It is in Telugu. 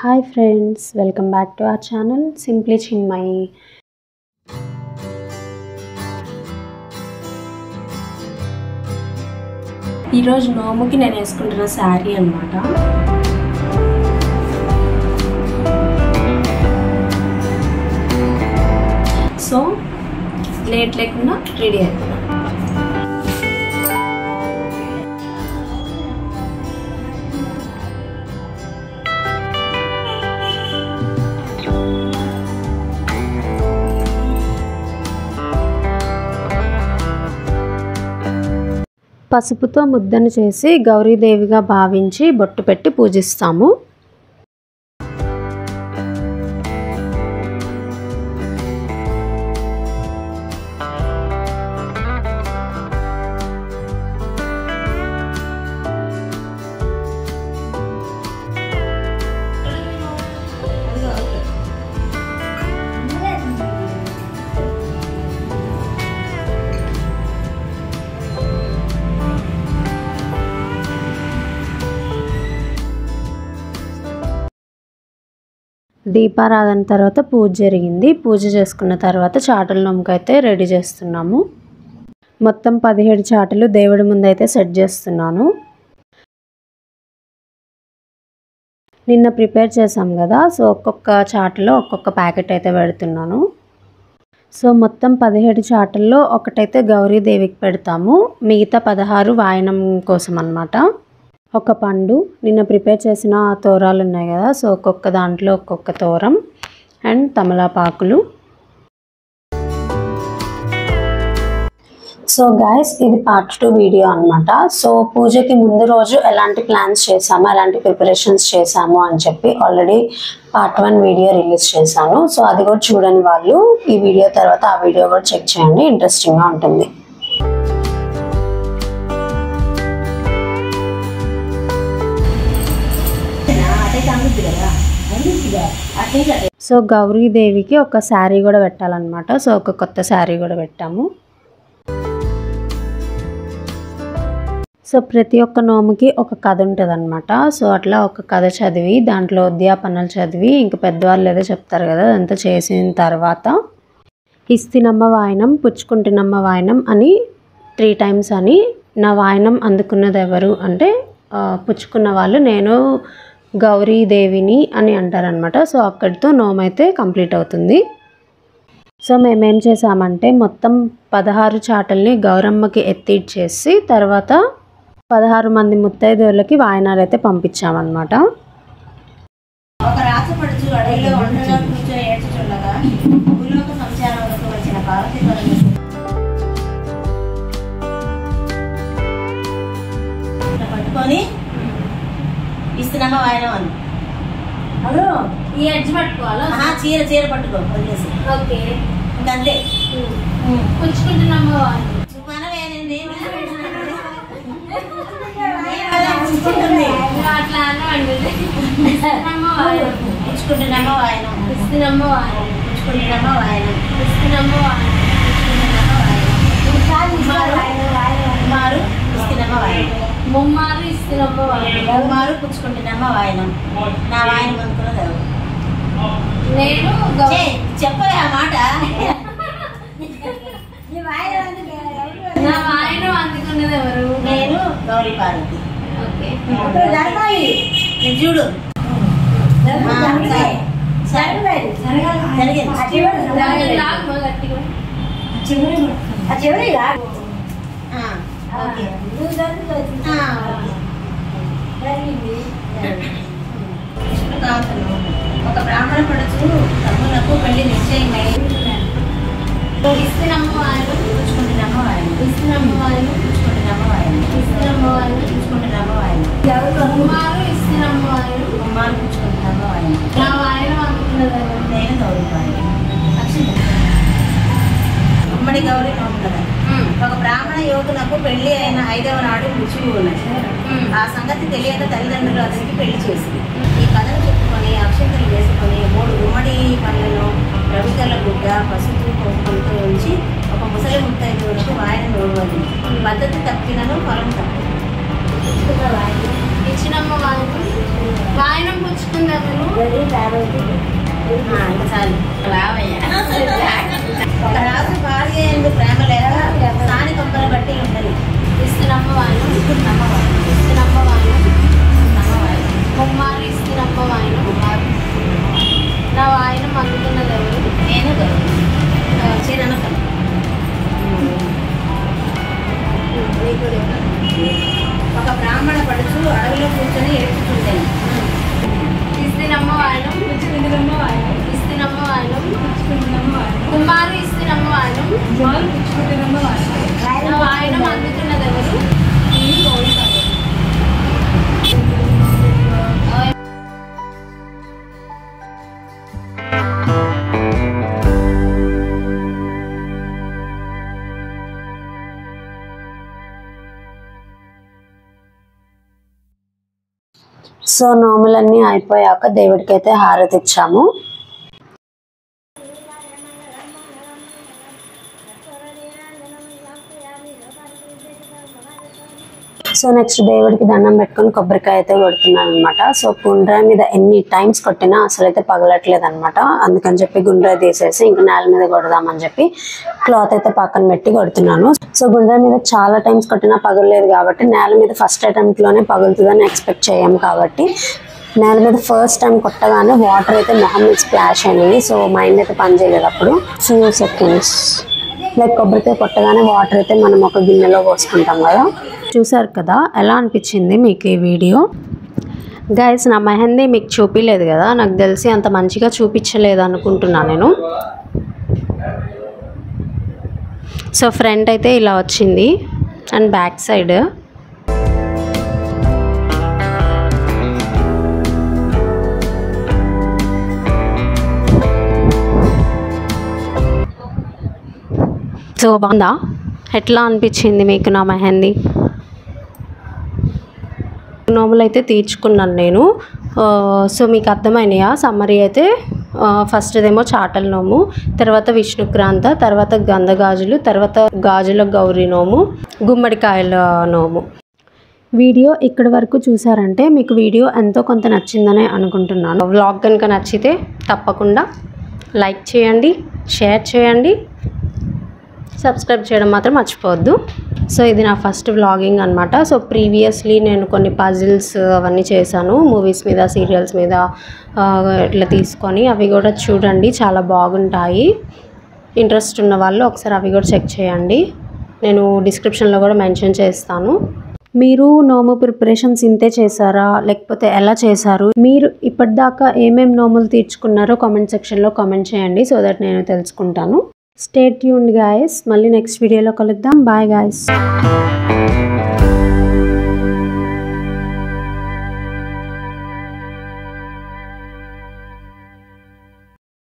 Hi friends, welcome back to our channel Simply Chinmayi. ఈ రోజు నోముకి నేను వేసుకుంటున్న సారీ అన్నమాట. సో లేట్ లేకుండా రెడీ అయిపోయాను. పసుపుతో ముద్దను చేసి గౌరీదేవిగా భావించి బొట్టు పెట్టి పూజిస్తాము. దీపారాధన తర్వాత పూజ జరిగింది. పూజ చేసుకున్న తర్వాత చాటల నోముకైతే రెడీ చేస్తున్నాము. మొత్తం 17 చాటలు దేవుడి ముందు అయితే సెట్ చేస్తున్నాను. నిన్న ప్రిపేర్ చేసాం కదా, సో ఒక్కొక్క చాటలో ఒక్కొక్క ప్యాకెట్ అయితే పెడుతున్నాను. సో మొత్తం 17 చాటల్లో ఒకటైతే గౌరీదేవికి పెడతాము, మిగతా 16 వాయనం కోసం అన్నమాట. ఒక పండు, నిన్న ప్రిపేర్ చేసిన తోరాలు ఉన్నాయి కదా, సో ఒక్కొక్క దాంట్లో ఒక్కొక్క తోరం అండ్ తమలపాకులు. సో గైస్, ఇది పార్ట్ 2 వీడియో అన్నమాట. సో పూజకి ముందు రోజు ఎలాంటి ప్లాన్స్ చేసాము, ఎలాంటి ప్రిపరేషన్స్ చేసాము అని చెప్పి ఆల్రెడీ పార్ట్ 1 వీడియో రిలీజ్ చేశాను. సో అది కూడా చూడని వాళ్ళు ఈ వీడియో తర్వాత ఆ వీడియో కూడా చెక్ చేయండి, ఇంట్రెస్టింగ్గా ఉంటుంది. సో గౌరీదేవికి ఒక శారీ కూడా పెట్టాలన్నమాట. సో ఒక కొత్త శారీ కూడా పెట్టాము. సో ప్రతి ఒక్క నోముకి ఒక కథ ఉంటుంది అనమాట. సో అట్లా ఒక కథ చదివి దాంట్లో ఉద్యాపనలు చదివి ఇంకా పెద్దవాళ్ళు ఏదో చెప్తారు కదా, అదంతా చేసిన తర్వాత ఇస్తినమ్మ వాయనం, పుచ్చుకుంటున్నమ్మ వాయనం అని 3 times అని, నా వాయనం అందుకున్నది ఎవరు అంటే పుచ్చుకున్న వాళ్ళు నేను గౌరీదేవిని అని అంటారనమాట. సో అక్కడితో నోము అయితే కంప్లీట్ అవుతుంది. సో మేమేం చేసామంటే మొత్తం 16 చాటల్ని గౌరమ్మకి ఎత్తిచ్చేసి తర్వాత 16 మంది ముత్తైదువులకి వాయనాలు అయితే పంపించామన్నమాట. ఇస్తున్నామా వాయనం అని అదో ఈ అడ్జి పట్టుకోవాలా, చీర పట్టుకో వదిలేసి. ఓకే, ఇంకంతే. పుచ్చుకుంటున్నామా మనం ఏనండి అట్లా పుచ్చుకుంటున్నామా వాయనం, ఇస్తున్నామా వాయనం, పుచ్చుకుంటున్నామా వాయనం, ఇస్తున్నామా వాయనం, మారు ఇస్తున్నామా వాయనం, ముమ్మారు ఇస్తున్నమ్మ వాయనం, ముమ్మారు పుచ్చుకుంటున్నమ్మ వాయనం. నా వాయనం అనుకున్నది ఎవరు? నేను. చెప్పవే ఆ మాట. నా వాయనం అందుకున్నది ఎవరు? నేను గౌరీ పార్వతి. చూడు ఒక బ్రాహ్మణ పడుచు తమ్ములకు పెళ్లి నిశ్చయమై ఇస్తున్నమ్మ వాయనం, పుచ్చుకుంటున్నమ్మ వాయనం, ఇస్తున్నమ్మ వాయనం, పుచ్చుకుంటున్నమ్మ వాయనం, ఇస్తున్నమ్మ వాయనం, పుచ్చుకుంటున్నమ్మ వాయనం, ముమ్మారు ఇస్తున్నమ్మ వాయనం, ముమ్మారు పుచ్చుకుంటున్నమ్మ వాయనం. నా వాయనం అనుకున్నది నేను గౌరీ వాయనం. ఉమ్మడి గౌరీ నోము కదా. ఒక బ్రాహ్మణ యువకునకు పెళ్లి అయిన 5వ నాడు మృత్యువు ఉన్నది. ఆ సంగతి తెలియక తల్లిదండ్రులు అతనికి పెళ్లి చేసింది. ఈ కథను చెప్పుకొని అక్షంతలు వేసుకొని 3 గుమ్మడి పనులను రవికల గుడ్డ, పసుపు, కుంకుమతో ఉంచి ఒక ముసలి ముత్తైదువులకు వాయనం ఇవ్వాలి. పద్ధతి తప్పినను ఫలం తప్పు. ఇచ్చినమ్మ వాయనం పుచ్చుకుందాము. ఒక రాజు భార్య ఎందు ప్రేమ లేక స్థాని కొంపలు బట్టి ఉండదు. ఇస్తున్నమ్మ వాయనం ఇస్తున్నమ్మ వాయనం కుమారు ఇస్తున్నమ్మ వాయనం నా వాయనం అందుతున్నది ఎవరు? నేను చిరనకం. ఒక బ్రాహ్మణ పడుచు అడవిలో కూర్చొని ఏడ్చుకుంటాను. ఇస్తున్నమ్మ వాయనం ఇస్తున్నమ్మ వాయనం కుమారు ఇస్తున్నమ్మ వాయనం నా వాయనం అందుతున్నది ఎవరు? సో నోములన్నీ అయిపోయాక దేవుడికైతే హారతి ఇచ్చాము. సో నెక్స్ట్ దేవుడికి దండం పెట్టుకొని కొబ్బరికాయ అయితే కొడుతున్నాను అనమాట. సో గుండ్రాయి మీద ఎన్ని టైమ్స్ కొట్టినా అసలు అయితే పగలట్లేదు అనమాట. అందుకని చెప్పి గుండ్రాయి తీసేసి ఇంకా నేల మీద కొడదామని చెప్పి క్లాత్ అయితే పక్కన పెట్టి కొడుతున్నాను. సో గుండ్రాయి మీద చాలా టైమ్స్ కొట్టినా పగలలేదు కాబట్టి నేల మీద ఫస్ట్ అటెంప్ట్ లోనే పగులుతుందని ఎక్స్పెక్ట్ చేయం కాబట్టి నేల మీద ఫస్ట్ టైం కొట్టగానే వాటర్ అయితే మొహం మీద స్ప్లాష్ అయినాయి. సో మైండ్ అయితే పని చేయలేదు అప్పుడు. ఫ్యూ సెకండ్స్ లైక్ కొబ్బరికాయ కొట్టగానే వాటర్ అయితే మనం ఒక గిన్నెలో పోసుకుంటాం కదా. చూసారు కదా, ఎలా అనిపించింది మీకు ఈ వీడియో? గైస్ నా మెహందీ మీకు చూపించలేదు కదా, నాకు తెలిసి అంత మంచిగా చూపించలేదు అనుకుంటున్నాను నేను. సో ఫ్రంట్ అయితే ఇలా వచ్చింది అండ్ బ్యాక్ సైడ్ సో బాగుందా? ఎట్లా అనిపించింది మీకు నా మెహందీ? నోములు అయితే తీర్చుకున్నాను నేను. సో మీకు అర్థమైనాయా? సమ్మరీ అయితే ఫస్ట్దేమో చాటల నోము, తర్వాత విష్ణుక్రాంత, తర్వాత గంధగాజులు, తర్వాత గాజుల గౌరీ నోము, గుమ్మడికాయల నోము. వీడియో ఇక్కడి వరకు చూసారంటే మీకు వీడియో ఎంతో కొంత నచ్చిందనే అనుకుంటున్నాను. వ్లాగ్ కనుక నచ్చితే తప్పకుండా లైక్ చేయండి, షేర్ చేయండి, సబ్స్క్రైబ్ చేయడం మాత్రం మర్చిపోవద్దు. సో ఇది నా ఫస్ట్ వ్లాగింగ్ అనమాట. సో ప్రీవియస్లీ నేను కొన్ని పజిల్స్ అవన్నీ చేశాను మూవీస్ మీద, సీరియల్స్ మీద ఇట్లా తీసుకొని. అవి కూడా చూడండి, చాలా బాగుంటాయి. ఇంట్రెస్ట్ ఉన్న వాళ్ళు ఒకసారి అవి కూడా చెక్ చేయండి. నేను డిస్క్రిప్షన్లో కూడా మెన్షన్ చేస్తాను. మీరు నోము ప్రిపరేషన్స్ ఇంతే చేశారా లేకపోతే ఎలా చేశారు? మీరు ఇప్పటిదాకా ఏమేమి నోములు తీర్చుకున్నారో కామెంట్ సెక్షన్లో కామెంట్ చేయండి, సో దట్ నేను తెలుసుకుంటాను. Stay tuned guys. మళ్ళీ నెక్స్ట్ వీడియోలో కలుద్దాం. Bye guys.